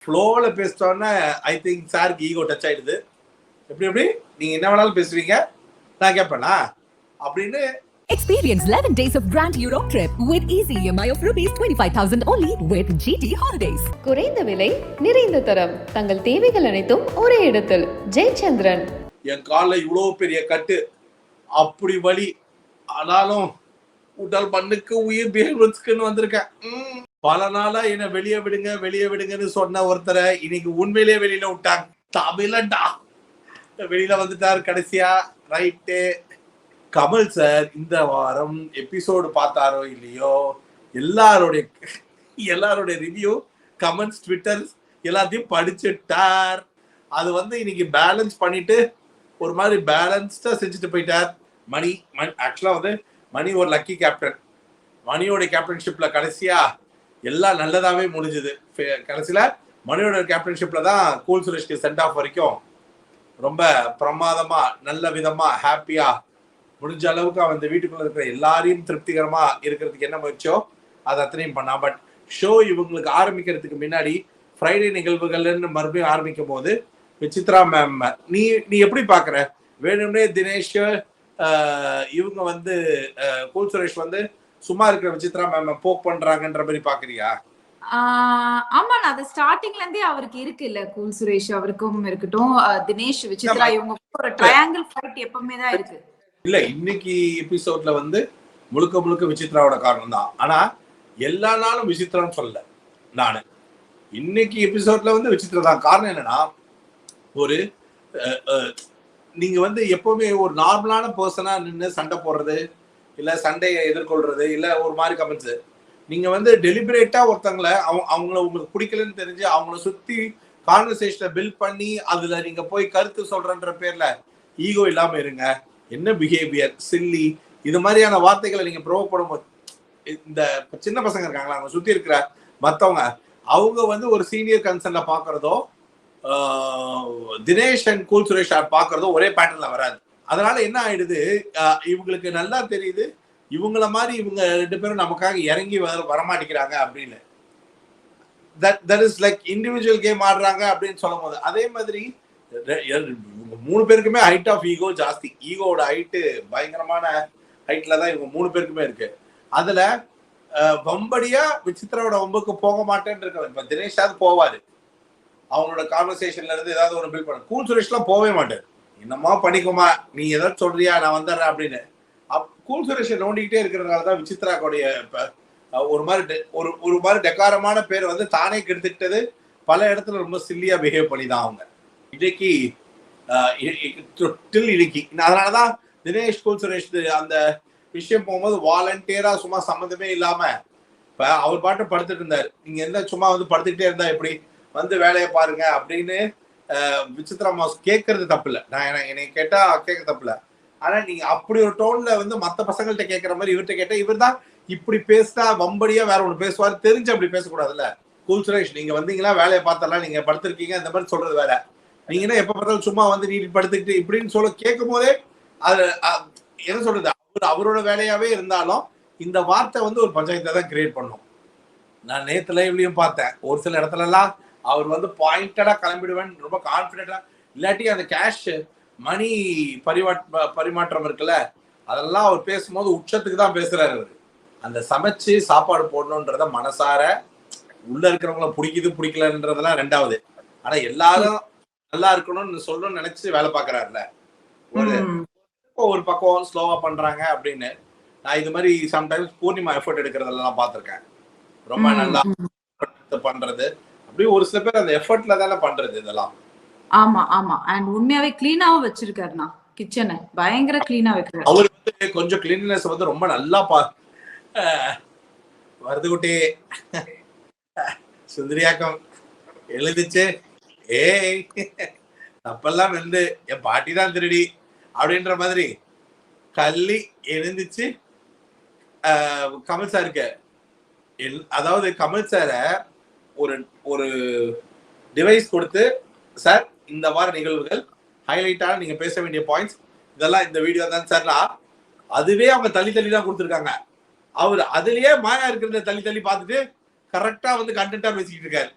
ஃப்ளோல பேசிட்டோன்னா I think சாருக்கு ego touch ஆயிடுது. எப்படி நீங்க என்ன வேணாலும் பேசுவீங்க, நான் கேட்பேனா அப்படின்னு. Experience 11 days of Grand Europe trip with easy EMI of rupees 25,000 only with GT Holidays. குறைந்த விலை, நிறைந்த தரம், தங்கள் தேவைகள் அனைத்தும் ஒரே இடத்தில். ஜெயச்சந்திரன். என் காலில் இவ்வளவு பெரிய கட்டு, அப்படி வலி, ஆனாலும் உடல் மண்ணுக்கு உயிர் பிஹேவியர்ஸ்க்குன்னு வந்திருக்கேன். பல நாளா என்ன வெளியே விடுங்கன்னு சொன்ன ஒருத்தரை இன்னைக்கு உண்மையிலேயே வெளியில விட்டாங்க. தமிழண்டா வெளியில வந்துட்டார் கடைசியா. ரைட்டு. கமல் சார் இந்த வாரம் எபிசோடு பார்த்தாரோ இல்லையோ, எல்லாருடைய ரிவ்யூ, கமெண்ட்ஸ், ட்விட்டர் எல்லாத்தையும் படிச்சுட்டார். அது இன்னைக்கு பேலன்ஸ் பண்ணிட்டு ஒரு மாதிரி பேலன்ஸ்டா செஞ்சுட்டு போயிட்டார். மணி ஆக்சுவலா மணி ஒரு லக்கி கேப்டன். மணியோட கேப்டன்ஷிப்ல கடைசியா எல்லாம் நல்லதாவே முடிஞ்சது. கடைசியில மணியோட கேப்டன்ஷிப்ல தான் கூல் சுரேஷ்க்கு சென்ட் ஆஃப் வரைக்கும் ரொம்ப பிரமாதமா நல்ல விதமா ஹாப்பியா முடிஞ்ச அளவுக்கு அவன் இந்த வீட்டுக்குள்ள இருக்கிற எல்லாரையும் திருப்திகரமா இருக்கிறதுக்கு என்ன முயற்சியோ அதை அத்தனையும் பண்ணான். பட் ஷோ இவங்களுக்கு ஆரம்பிக்கிறதுக்கு முன்னாடி ஃப்ரைடே நிகழ்வுகள்னு மறுபடியும் ஆரம்பிக்கும் போது விசித்ரா மேம் நீ எப்படி பாக்குற? வேணும்னே தினேஷ் இவங்க கூல் சுரேஷ் சும்மா இருக்கிற விசித்ரா மேம் போக் பண்றாங்கன்ற மாதிரி பாக்குறியா? ஆமா, அது ஸ்டார்டிங்ல இருந்தே அவருக்கு இருக்கு இல்ல, கூல் சுரேஷ் அவருக்கும் இருக்கட்டும், தினேஷ் விசித்ரா இவங்க ஒரு ட்ரையாங்கிள் ஃபைட் எப்பவுமே தான் இருக்கு. இல்ல இன்னைக்கு எபிசோட்ல முழுக்க விசித்ராவோட காரணம் தான். ஆனா எல்லா நாளும் விசித்ரான்னு சொல்லல நானு. இன்னைக்கு எபிசோட்ல விசித்ரா தான் காரணம். என்னன்னா ஒரு நீங்க எப்பவுமே ஒரு நார்மலான பர்சனா நின்று சண்டை போடுறது, இல்ல சண்டையை எதிர்கொள்றது, இல்ல ஒரு மாதிரி கமெண்ட்ஸ், நீங்க டெலிபரேட்டா ஒருத்தங்களை அவங்கள உங்களுக்கு பிடிக்கலன்னு தெரிஞ்சு அவங்கள சுத்தி கான்வர்சேஷனை பில்ட் பண்ணி அதுல நீங்க போய் கருத்து சொல்றன்ற பேர்ல ஈகோ இல்லாம இருங்க. என்ன பிஹேவியர், சில்லி, இது மாதிரியான வார்த்தைகளை நீங்க ப்ரோவ் பண்ணும்போது இந்த சின்ன பசங்க இருக்காங்களா, அவங்க சுத்தி இருக்கிற மத்தவங்க அவங்க ஒரு சீனியர் கன்சர்ன்ல பாக்குறதோ தினேஷ் அண்ட் கூல் சுரேஷ் பாக்குறதோ ஒரே பேட்டர்ன்ல வராது. அதனால என்ன ஆயிடுது, இவங்களுக்கு நல்லா தெரியுது இவங்கள மாதிரி இவங்க ரெண்டு பேரும் நமக்காக இறங்கி வரமாட்டேங்கிறாங்க அப்படின்னு. That is like individual game ஆடுறாங்க அப்படின்னு சொல்லும் போது அதே மாதிரி மூணு பேருக்குமே ஹைட் ஆஃப் ஈகோ ஜாஸ்தி. ஈகோட ஹைட்டு பயங்கரமான ஹைட்ல தான் இவங்க மூணு பேருக்குமே இருக்கு. அதுல வம்படியா விசித்ராவோட வம்புக்கு போக மாட்டேன்னு இருக்க. இப்ப தினேஷாவது போவாரு, அவங்களோட கான்வர்சேஷன்ல இருந்து ஏதாவது ஒரு பில்ட் பண்ண. கூல் சுரேஷ்லாம் போவே மாட்டாரு. என்னமா பண்ணிக்குமா, நீ ஏதாவது சொல்றியா, நான் வந்துடுறேன் அப்படின்னு. கூல் சுரேஷை நோண்டிக்கிட்டே இருக்கிறதுனாலதான் விசித்ராவுடைய ஒரு மாதிரி டெக்காரமான பேர் தானே கெடுத்துக்கிட்டது. பல இடத்துல ரொம்ப சில்லியா பிஹேவ் பண்ணிதான் அவங்க இன்னைக்கு. அதனாலதான் தினேஷ் கூல் சுரேஷ் அந்த விஷயம் போகும்போது வாலண்டியரா சும்மா சம்மந்தமே இல்லாம இப்ப அவர் பாட்டு படுத்துட்டு இருந்தாரு. நீங்க என்ன சும்மா படுத்துக்கிட்டே இருந்தா எப்படி, வேலையை பாருங்க அப்படின்னு விசித்ரா மாஸ் கேட்கறது தப்பு இல்லை. நான் என்னை கேட்டா கேட்க தப்பு இல்லை. ஆனா நீங்க அப்படி ஒரு டோன்ல மத்த பசங்கள்ட்ட கேட்கற மாதிரி இவர்கிட்ட கேட்டா இவர் தான் இப்படி பேசினா வம்படியா வேற ஒண்ணு பேசுவாரு, தெரிஞ்சு அப்படி பேசக்கூடாதுல்ல. கூல் சுரேஷ் நீங்க வந்தீங்களா, வேலையை பார்த்தலாம், நீங்க படுத்திருக்கீங்க, இந்த மாதிரி சொல்றது வேற. நீங்க என்ன எப்ப பார்த்தாலும் சும்மா நீ படுத்துக்கிட்டு இப்படின்னு சொல்ல கேட்கும் போதே அது என்ன சொல்றது, அவரோட வேலையாவே இருந்தாலும் இந்த வார்த்தை ஒரு பஞ்சாயத்தை தான் கிரியேட் பண்ணும். நான் நேத்து லைவ்லயும் பார்த்தேன், ஒரு சில இடத்துல எல்லாம் அவர் பாயிண்டடா கிளம்பிடுவேன் ரொம்ப கான்பிடண்டா. இல்லாட்டி அந்த கேஷ் மணி பரிமாற்றம் இருக்குல்ல, அதெல்லாம் அவர் பேசும்போது உச்சத்துக்கு தான் பேசுறாரு. அவரு அந்த சமைச்சு சாப்பாடு போடணும்ன்றத மனசார உள்ள இருக்கிறவங்கள பிடிக்கலன்றதெல்லாம் ரெண்டாவது. ஆனா எல்லாரும் நல்லா இருக்கணும்னு சொல்லணும்னு நினைச்சு வேலை பாக்குறாருல. ஒரு பக்கம் ஸ்லோவா பண்றாங்க அப்படின்னு நான் இது மாதிரி சம்டைம்ஸ் பூர்ணிமா எஃபர்ட் எடுக்கிறதெல்லாம் பார்த்திருக்கேன். ரொம்ப நல்லா பண்றது அப்படி ஒரு சில பேர் அந்த எஃபர்ட்ல தானே பண்றது இதெல்லாம். ஆமா ஆமா, அண்ட் உண்மையாவே கிளீனாவும் வச்சிருக்காருண்ணா, கிச்சனை பயங்கர கிளீனா வைக்கிறாரு. அவரு கொஞ்சம் கிளீன்லினஸ் ரொம்ப நல்லா வருது. குட்டி சுந்தரியாக்கம் எழுதிச்சு, ஏய் தப்பெல்லாம் என் பாட்டி தான் திருடி அப்படின்ற மாதிரி கல்லி எழுந்துச்சு. கமல் சாருக்கு அதாவது கமல் சார ஒரு டிவைஸ் கொடுத்து, சார் இந்த வார நிகழ்வுகள் ஹைலைட்டான நீங்க பேச வேண்டிய பாயிண்ட்ஸ் இதெல்லாம் இந்த வீடியோ தான் சார்னா அதுவே அவங்க தள்ளி தான் கொடுத்துருக்காங்க. அவர் அதுலயே மாயா இருக்கிறத தள்ளி பார்த்துட்டு கரெக்டா கண்டென்ட்டா பேசிக்கிட்டு இருக்காரு.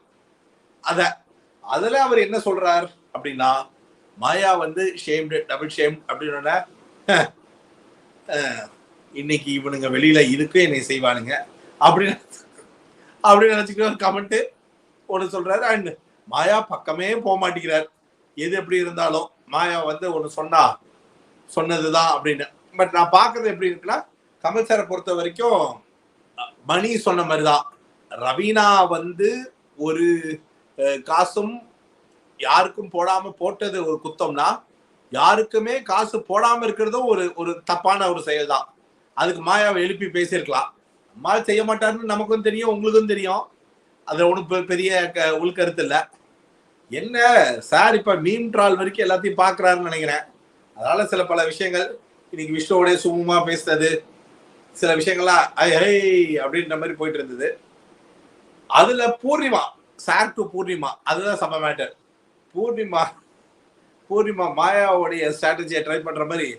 அதுல அவர் என்ன சொல்றார் அப்படின்னா, மாயா வந்து ஷேம்டு, டபுள் ஷேம் அப்படின்னு இன்னைக்கு இவனுங்க வெளியில இருக்கு என்னை செய்வானுங்க அப்படின்னு நினைச்சுக்கிற ஒரு கமெண்ட் ஒண்ணு சொல்றாரு. அண்ட் மாயா பக்கமே போக மாட்டேங்கிறார். எது எப்படி இருந்தாலும் மாயா வந்து ஒண்ணு சொன்னதுதான் அப்படின்னு. பட் நான் பாக்குறது எப்படி இருக்குன்னா, கமல் சாரை பொறுத்த வரைக்கும் மணி சொன்ன மாதிரிதான், ரவீனா வந்து ஒரு காசும் யாருக்கும் போடாம போட்டது ஒரு குத்தம்னா, யாருக்குமே காசு போடாம இருக்கிறதும் ஒரு தப்பான ஒரு செயல் தான். அதுக்கு மாயாவை எழுப்பி பேசியிருக்கலாம். அம்மா செய்ய மாட்டாருன்னு நமக்கும் தெரியும், உங்களுக்கும் தெரியும். அதுல ஒன்றும் பெரிய உள்கருத்து இல்லை. என்ன சார் இப்ப மீம் ட்ரால் வரைக்கும் எல்லாத்தையும் பாக்குறாருன்னு நினைக்கிறேன். அதனால சில பல விஷயங்கள் இன்னைக்கு விஷ்ணுவோட சும்மா பேசுறது, சில விஷயங்கள்லாம் அப்படின்ற மாதிரி போயிட்டு இருந்தது. அதுல பூர்ணிமா, சார் டு பூர்ணிமா, அதுதான் சம மேட்டர். பூர்ணிமா மாயாவுடைய ஸ்ட்ராட்டஜியை ட்ரை பண்ற மாதிரி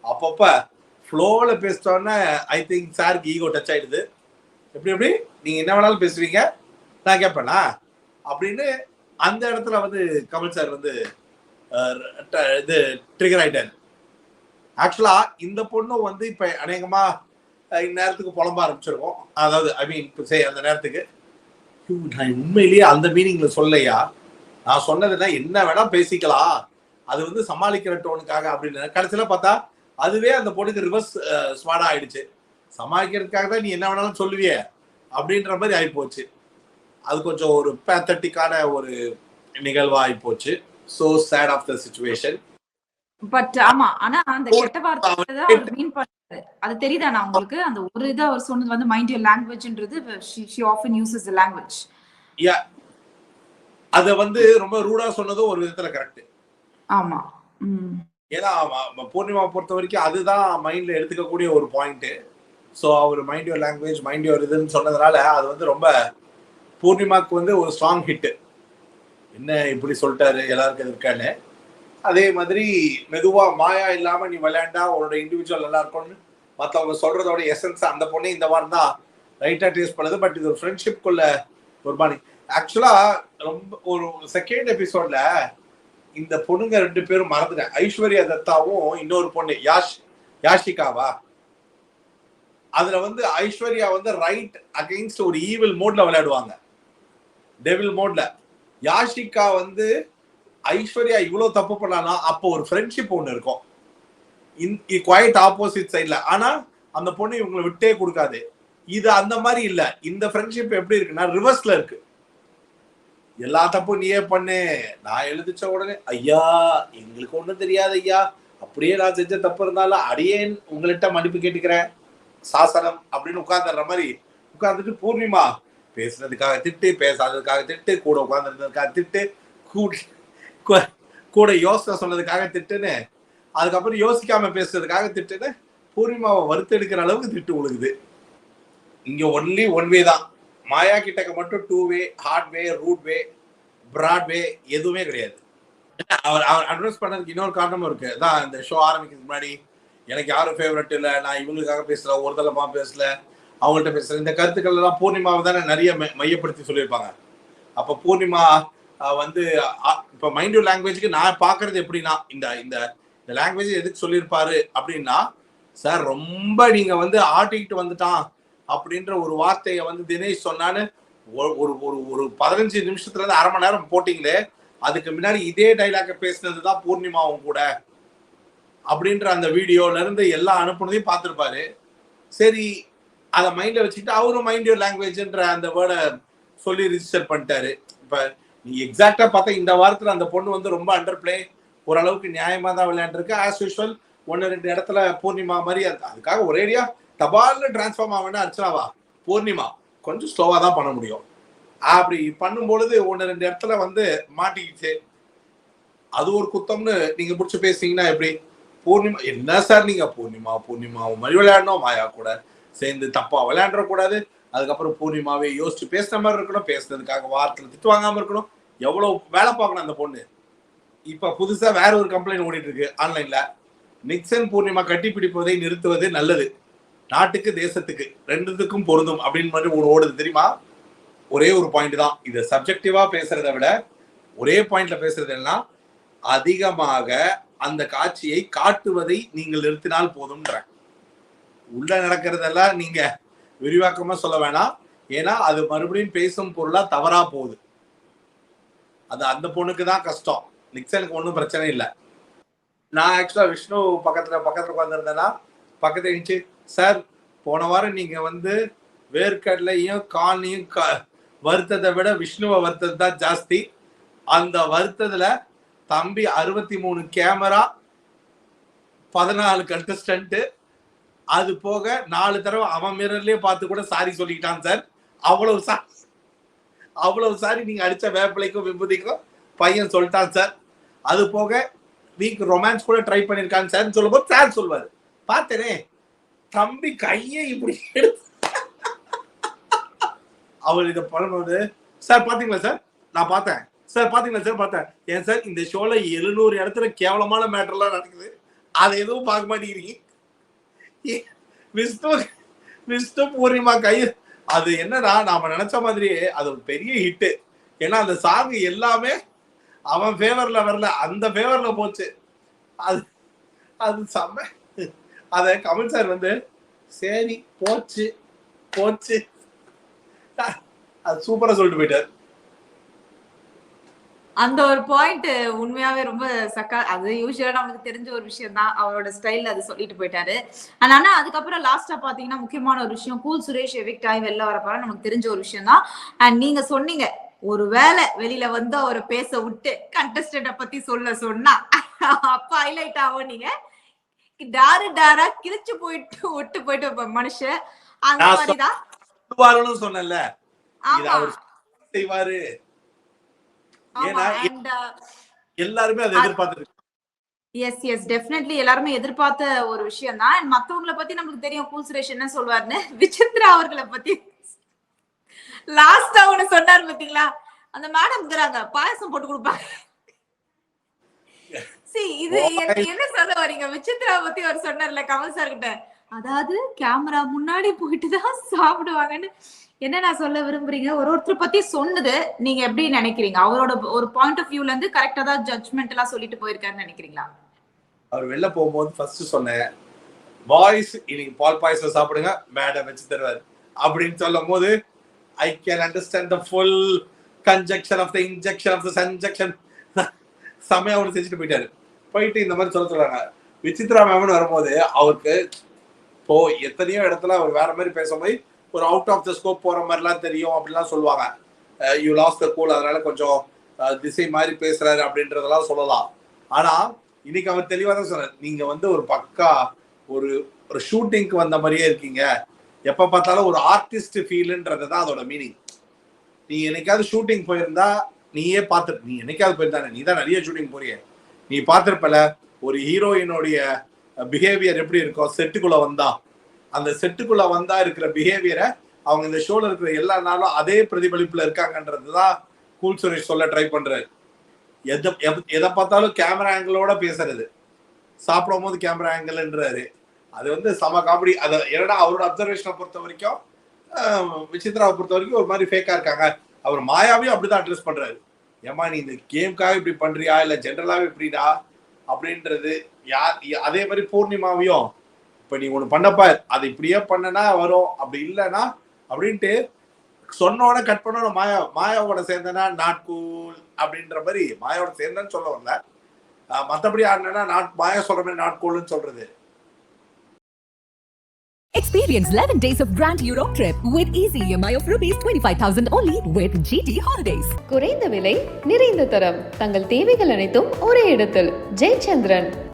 அப்பப்ப ஃப்ளோல பேசிட்டோன்னா ஐ திங்க் சாருக்கு ஈகோ டச் ஆயிடுது. எப்படி நீங்க என்ன வேணாலும் பேசுவீங்க, நான் கேட்பேனா அப்படின்னு அந்த இடத்துல வந்து கமல் சார் வந்து இது ட்ரிகர் ஆயிட்டாரு. ஆக்சுவலா இந்த பொண்ணும் வந்து இப்ப அநேகமா இந்நேரத்துக்கு புலம்ப ஆரம்பிச்சிருக்கோம். அதாவது ஐ மீன் அந்த நேரத்துக்கு நான் உண்மையிலேயே அந்த மீனிங்ல சொல்லையா, நான் சொன்னதுன்னா என்ன வேணா பேசிக்கலாம், அது வந்து சமாளிக்கிற டோனுக்காக அப்படின்னு. கடைசியில பார்த்தா அதுவே அந்த பொண்ணுக்கு ரிவர்ஸ் ஸ்மார்டா ஆயிடுச்சு. சமாளிக்கிறதுக்காக தான் நீ என்ன வேணாலும் சொல்லுவியே அப்படின்ற மாதிரி ஆகி போச்சு. அது கொஞ்சம் ஒரு பேத்தட்டிக்கான ஒரு நிகழ்வா ஆகி போச்சு. So sad of the situation. But ஆமா, ஆனா அந்த கெட்ட வார்த்தை தான் அவர் மீன் பண்றாரு. அது தெரியுதானா உங்களுக்கு? அந்த ஒரு இது அவர் சொன்னது வந்து மைண்ட் யுவர் லாங்குவேஜ்ன்றது, she often uses the language. Yeah, அத வந்து ரொம்ப ரூடா சொன்னதும் ஒரு விதத்துல கரெக்ட். ஆமா. ஏன்னா பூர்ணிமா பொறுத்த வரைக்கும் அதுதான் மைண்ட்ல எடுத்துக்கக்கூடிய ஒரு பாயிண்ட். ஸோ அவர் mind your language, mind your இதுன்னு சொன்னதுனால அது வந்து ரொம்ப பூர்ணிமாக்கு வந்து ஒரு ஸ்ட்ராங் ஹிட். என்ன இப்படி சொல்லிட்டாரு எல்லாருக்கும் இருக்கான்னு. அதே மாதிரி மெதுவா மாயா இல்லாம நீ விளையாண்டா உன்னோட இண்டிவிஜுவல் நல்லா இருக்கும்னு மற்றவங்க சொல்றதோட எசன்ஸ் அந்த பொண்ணு இந்த மாதிரி தான் ரைட்டா டேஸ்ட் பண்ணுது. பட் இது ஒரு ஃப்ரெண்ட்ஷிப்குள்ள ஒரு பாணி. ஆக்சுவலா ரொம்ப ஒரு செகண்ட் எபிசோட்ல இந்த பொண்ணுங்க ரெண்டு பேரும் மறந்துட்டேன். ஐஸ்வர்யா தத்தாவும் இன்னொரு பொண்ணு யாஷிகாவா, அதுல வந்து ஐஸ்வர்யா வந்து ரைட் அகைன்ஸ்ட் ஒரு ஈவில் மோட்ல விளையாடுவாங்க, டெவில் மோட்ல. யாஷிகா வந்து ஐஸ்வர்யா இவ்வளவு தப்பு பண்ணலாம் அப்போ ஒரு ஃப்ரெண்ட்ஷிப் ஒண்ணு இருக்கும், குவைட் ஆப்போசிட் சைட்ல. ஆனா அந்த பொண்ணு இவங்களை விட்டே கொடுக்காது. இது அந்த மாதிரி இல்ல. இந்த ஃப்ரெண்ட்ஷிப் எப்படி இருக்குன்னா ரிவர்ஸ்ல இருக்கு. எல்லா தப்பும் நீயே பண்ணு, நான் எழுதிச்ச உடனே ஐயா எங்களுக்கு ஒண்ணும் தெரியாது ஐயா, அப்படியே நான் செஞ்ச தப்பு இருந்தாலும் அடியேன் உங்கள்கிட்ட மன்னிப்பு கேட்டுக்கிறேன் சாசனம் அப்படின்னு உட்கார்ந்துடுற மாதிரி உட்கார்ந்துட்டு பூர்ணிமா பேசுனதுக்காக திட்டு, பேசாததுக்காக திட்டு, கூட உட்கார்ந்துருந்ததுக்காக திட்டு, கூட யோசனை சொன்னதுக்காக திட்டுன்னு, அதுக்கப்புறம் யோசிக்காம பேசுறதுக்காக திட்டுன்னு பூர்ணிமாவை வறுத்தெடுக்கிற அளவுக்கு திட்டு உழுகுது. இங்க ஒன்லி ஒன் வே தான். மாயா கிட்டக்க மட்டும் டூ வே, ஹார்ட் வே, ரூட் வே, பிராட் வே எதுவுமே கிடையாது. அவர் அட்ரஸ் பண்ணதுக்கு இன்னொரு காரணமும் இருக்கு. தான் இந்த ஷோ ஆரம்பிக்கிறதுக்கு முன்னாடி எனக்கு யாரும் ஃபேவரட் இல்லை, நான் இவங்களுக்காக பேசல, ஒரு தலமா பேசல, அவங்கள்ட்ட பேசல, இந்த கருத்துக்கள் எல்லாம் பூர்ணிமாவை தானே நிறைய மையப்படுத்தி சொல்லியிருப்பாங்க. அப்ப பூர்ணிமா வந்து இப்ப மைண்ட் யுவர் லாங்குவேஜ்க்கு நான் பாக்குறது எப்படின்னா, இந்த இந்த லாங்குவேஜ் எதுக்கு சொல்லியிருப்பாரு அப்படின்னா, சார் ரொம்ப நீங்க வந்து ஆட்டிக்கிட்டு வந்துட்டான் அப்படின்ற ஒரு வார்த்தையை வந்து தினேஷ் சொன்னான்னு ஒரு ஒரு 15 நிமிஷத்துல இருந்து அரை மணி நேரம் போட்டீங்களே, அதுக்கு முன்னாடி இதே டைலாக பேசினதுதான் பூர்ணிமாவும் கூட அப்படின்ற அந்த வீடியோல இருந்து எல்லாம் அனுப்புனதையும் பார்த்திருப்பாரு. சரி, அதை மைண்ட்ல வச்சுக்கிட்டு அவரும் மைண்ட் யுவர் லாங்குவேஜ்ன்ற அந்த வேர்டை சொல்லி ரிஜிஸ்டர் பண்ணிட்டாரு. இப்ப நீ எக்ஸாக்டா பார்த்தா இந்த வாரத்துல அந்த பொண்ணு வந்து ரொம்ப அண்டர் பிளே, ஓரளவுக்கு நியாயமா தான் விளையாண்டுருக்கு. ஆஸ் யூஸ்வல் 1-2 இடத்துல பூர்ணிமா மாதிரி அதுக்காக ஒரேடியா தபால்னு டிரான்ஸ்ஃபார்ம் ஆகணும்னா அர்ச்சனாவா, பூர்ணிமா கொஞ்சம் ஸ்லோவா தான் பண்ண முடியும். அப்படி பண்ணும்பொழுது 1-2 இடத்துல வந்து மாட்டிக்கிச்சு. அது ஒரு குத்தம்னு நீங்க பிடிச்சி பேசுறீங்கன்னா எப்படி? பூர்ணிமா என்ன சார் நீங்க பூர்ணிமா மாதிரி விளையாடணும், மாயா கூட சேர்ந்து தப்பா விளையாட கூடாது, அதுக்கப்புறம் பூர்ணிமாவே யோசிச்சு பேசுற மாதிரி இருக்கணும், பேசுனதுக்காக வாரத்துல திட்டு வாங்காம இருக்கணும், எவ்வளவு வேலை பார்க்கணும் அந்த பொண்ணு. இப்ப புதுசா வேற ஒரு கம்ப்ளைண்ட் ஓடிட்டு இருக்கு ஆன்லைன்ல. நிக்சன் பூர்ணிமா கட்டி பிடிப்பதை நிறுத்துவது நல்லது, நாட்டுக்கு தேசத்துக்கு ரெண்டுத்துக்கும் பொருந்தும் அப்படின்னு மாதிரி ஓடுது தெரியுமா? ஒரே ஒரு பாயிண்ட் தான். இதை சப்ஜெக்டிவா பேசுறதை விட ஒரே பாயிண்ட்ல பேசுறது என்னன்னா, அதிகமாக அந்த காட்சியை காட்டுவதை நீங்கள் நிறுத்தினால் போதும்ன்ற. உள்ள நடக்கிறதெல்லாம் நீங்க விரிவாக்கமா சொல்ல வேணாம். ஏன்னா அது மறுபடியும் பேசும் பொருளா தவறா போகுது. அது அந்த பொண்ணுக்கு தான் கஷ்டம். நிக்சனுக்கு ஒன்றும் பிரச்சனை இல்லை. நான் ஆக்சுவலா விஷ்ணு பக்கத்துல உட்காந்துருந்தேன்னா பக்கத்துல இருந்துச்சு, சார் போன வாரம் நீங்க வந்து வேர்க்கடலையும் கார்னையும் வருத்தத்தை விட விஷ்ணுவை வருத்தது தான் ஜாஸ்தி. அந்த வருத்தத்துல தம்பி 63 கேமரா 14 கண்டஸ்டன்ட், அது போக 4 தடவை அவன் மிரர்லயே பார்த்து கூட சாரி சொல்லிக்கிட்டான் சார். அவ்வளவு சாரி நீங்க அடிச்ச வேப்பிலைக்கும் விபூதிக்கும் பையன் சொல்லிட்டான் சார். அது போக வீக் ரொமான்ஸ் கூட ட்ரை பண்ணிருக்காங்க சார் சொல்லும் போது சார் சொல்வாரு, பார்த்தேனே தம்பி கையை இப்படி அவர் இதை பண்ணும்போது, சார் பாத்தீங்களா சார் நான் பார்த்தேன் சார், பாத்தீங்களா சார் பார்த்தேன். ஏன் சார் இந்த ஷோல 700 இடத்துல கேவலமான மேட்டர்லாம் நடக்குது, அதை எதுவும் பார்க்க மாட்டேங்கிறீங்க. விஷ்ணு பூர்ணிமா கை அது என்னன்னா நாம நினைச்ச மாதிரியே அது ஒரு பெரிய ஹிட். ஏன்னா அந்த சாங் எல்லாமே அவன் ஃபேவர்ல வரல, அந்த ஃபேவர்ல போச்சு. அது செம்ம. அத கமல் சார் வந்து சரி போச்சு அது சூப்பரா சொல்லிட்டு போயிட்டார். அந்த ஒரு பாயிண்ட் உண்மையாவே ரொம்ப அது யூஸ்வலா நமக்கு தெரிஞ்ச ஒரு விஷயம் தான். அவரோட ஸ்டைல்ல அது சொல்லிட்டு போயிட்டாரு. ஆனா அதுக்கப்புறம் லாஸ்டா பாத்தீங்கன்னா முக்கியமான ஒரு விஷயம், கூல் சுரேஷ் எவிக்ட் ஆகி வெளில வரப்ப நமக்கு தெரிஞ்ச ஒரு விஷயம் தான். அண்ட் நீங்க சொன்னீங்க, ஒருவேளை வெளியில வந்து அவரை பேச விட்டு கண்டஸ்டன்ட பத்தி சொன்னா அப்ப ஹைலைட் ஆகும். நீங்க டாரா கிழிச்சு போயிட்டு மனுஷன் அந்த மாதிரிதான் சொன்னல செய்வாரு. எல்லாருமே அதை எதிர்பார்த்து எஸ் டெஃபினெட்லி எல்லாருமே எதிர்பார்த்த ஒரு விஷயம் தான். மத்தவங்களை பத்தி நமக்கு தெரியும் கூல் சுரேஷ் என்ன சொல்வாருன்னு. விசித்ரா அவர்களை பத்தி லாஸ்டா ஒண்ணு சொன்னாரு பாத்தீங்களா, அந்த மேடம் பாயசம் போட்டு கொடுப்பாங்க. இது என்ன சொல்ல வரீங்க? விசித்ரா பத்தி அவர் சொன்னார்ல கமல் சார் கிட்ட, அதாவது கேமரா முன்னாடி போயிட்டுதான் சாப்பிடுவாங்கன்னு. என்ன நான் சொல்ல விரும்புறீங்க? ஒருத்தர் பத்தி சொன்னது நீங்க எப்படி நினைக்கிறீங்க? அவரோட ஒரு பாயிண்ட் ஆஃப் வியூல இருந்து கரெக்டா தான் ஜட்ஜ்மெண்ட் எல்லாம் சொல்லிட்டு போயிருக்காருன்னு நினைக்கிறீங்களா? அவர் வெளில போகும்போது ஃபர்ஸ்ட் சொன்னேன், பாய்ஸ் இன்னைக்கு பால் பாயசம் சாப்பிடுங்க மேடம் வச்சு தருவாரு அப்படின்னு சொல்லும் போது I can understand the full conjunction of the injection of the sunjection. செமையா அவரு செஞ்சுட்டு போயிட்டு இந்த மாதிரி சொல்றாங்க. விசித்ரா மேம்னு வரும்போது அவருக்கு இப்போ எத்தனையோ இடத்துல அவர் வேற மாதிரி பேசும்போது ஒரு அவுட் ஆஃப் த ஸ்கோப் போற மாதிரிலாம் தெரியும் அப்படிலாம் சொல்லுவாங்க. யூ லாஸ்ட் த கூல், அதனால கொஞ்சம் திசை மாதிரி பேசுறாரு அப்படின்றதெல்லாம் சொல்லலாம். ஆனா இன்னைக்கு அவர் தெளிவா தான் சொன்னார், நீங்க வந்து ஒரு பக்கா ஒரு ஷூட்டிங்க்கு வந்த மாதிரியே இருக்கீங்க. எப்ப பார்த்தாலும் ஒரு ஆர்டிஸ்ட் ஃபீல்ன்றது தான் அதோட மீனிங். நீ என்னைக்காவது ஷூட்டிங் போயிருந்தா நீயே பார்த்துட்டு, நீ என்னைக்காவது போயிருந்தானே, நீ தான் நிறைய ஷூட்டிங் போறிய, நீ பார்த்திருப்பல ஒரு ஹீரோயினுடைய பிஹேவியர் எப்படி இருக்கும் செட்டுக்குள்ள வந்தா. அந்த செட்டுக்குள்ள வந்தா இருக்கிற பிஹேவியரை அவங்க இந்த ஷோல இருக்கிற எல்லா நாளும் அதே பிரதிபலிப்புல இருக்காங்கன்றதுதான் கூல் சுரேஷ் சொல்ல ட்ரை பண்றாரு. எதை பார்த்தாலும் கேமரா ஆங்கிளோட பேசுறது, சாப்பிடும் போது கேமரா ஆங்கிள்ன்றாரு. அது வந்து சம காமெடி. அதை ஏன்னா அவரோட அப்சர்வேஷனை பொறுத்த வரைக்கும் விசித்ராவை பொறுத்த வரைக்கும் ஒரு மாதிரி ஃபேக்கா இருக்காங்க. அவர் மாயாவையும் அப்படிதான் அட்ரஸ் பண்றாரு. ஏமா நீ இந்த கேம்காக இப்படி பண்றியா இல்ல ஜென்ரலாவே இப்படிடா அப்படின்றது. அதே மாதிரி பூர்ணிமாவையும் இப்ப நீ ஒண்ணு பண்ணப்ப அது இப்படியே பண்ணனா வரும், அப்படி இல்லைன்னா அப்படின்ட்டு சொன்னோட கட் பண்ணோட மாயாவோட சேர்ந்தனா நாட் கூல் அப்படின்ற மாதிரி மாயாவோட சேர்ந்தன்னு சொல்ல வரல. மத்தபடி ஆடினா மாயா சொல்ற மாதிரி நாட் கூல்னு சொல்றது. Experience 11 days of Grand Europe trip with easy EMI of rupees 25,000 only with GT Holidays. குறைந்த விலை, நிறைந்த தரம், தங்கள் தேவைகள் அனைத்தும் ஒரே இடத்தில். ஜெயச்சந்திரன்.